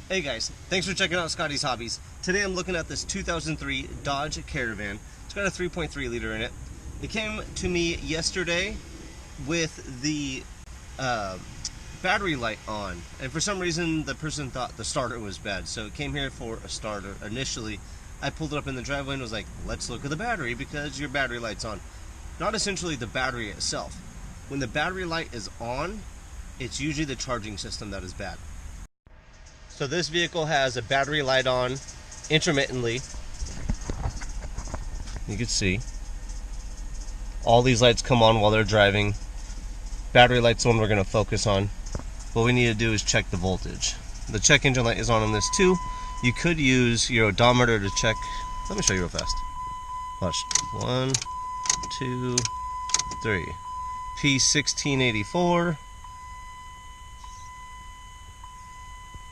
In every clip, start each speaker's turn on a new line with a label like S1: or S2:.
S1: Hey guys, thanks for checking out Scotty's Hobbies. Today I'm looking at this 2003 Dodge Caravan. It's got a 3.3 liter in it. It came to me yesterday with the battery light on, and for some reason the person thought the starter was bad, so it came here for a starter. Initially I pulled it up in the driveway and was like, let's look at the battery because your battery light's on. Not essentially the battery itself. When the battery light is on, it's usually the charging system that is bad. So this vehicle has a battery light on intermittently. You can see all these lights come on while they're driving. Battery light's the one we're going to focus on. What we need to do is check the voltage. The check engine light is on this too. You could use your odometer to check. Let me show you real fast. Watch. 1, 2, 3. P1684.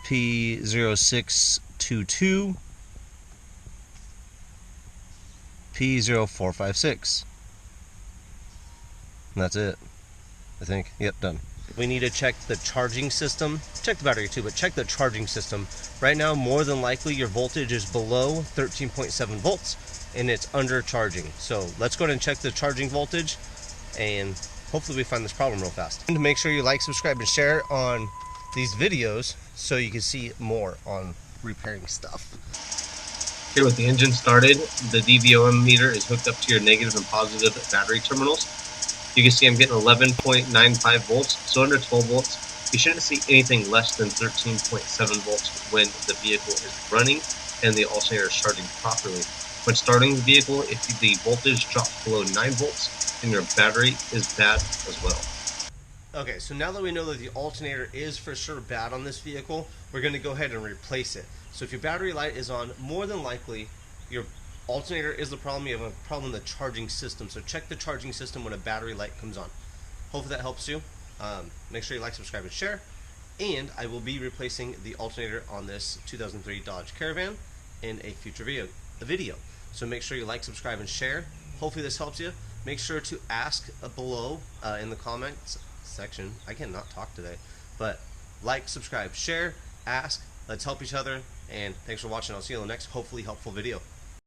S1: P0622, P0456. And that's it, I think. Yep, done. We need to check the charging system. Check the battery too, but check the charging system. Right now, more than likely, your voltage is below 13.7 volts, and it's under charging. So let's go ahead and check the charging voltage, and hopefully we find this problem real fast. And make sure you like, subscribe, and share on these videos so you can see more on repairing stuff.
S2: Here with the engine started, the DBO Ammeter is hooked up to your negative and positive battery terminals. You can see I'm getting 11.95 volts, so under 12 volts. You shouldn't see anything less than 13.7 volts when the vehicle is running and the alternator is charging properly. When starting the vehicle, if the voltage drops below 9 volts, then your battery is bad as well.
S1: Okay, so now that we know that the alternator is for sure bad on this vehicle, we're going to go ahead and replace it. So if your battery light is on, more than likely your alternator is the problem. You have a problem in the charging system. So check the charging system when a battery light comes on. Hopefully that helps you. Make sure you like, subscribe, and share. And I will be replacing the alternator on this 2003 Dodge Caravan in a future video. So make sure you like, subscribe, and share. Hopefully this helps you. Make sure to ask below in the comments section. I cannot talk today, but like, subscribe, share, ask. Let's help each other, and thanks for watching. I'll see you in the next hopefully helpful video.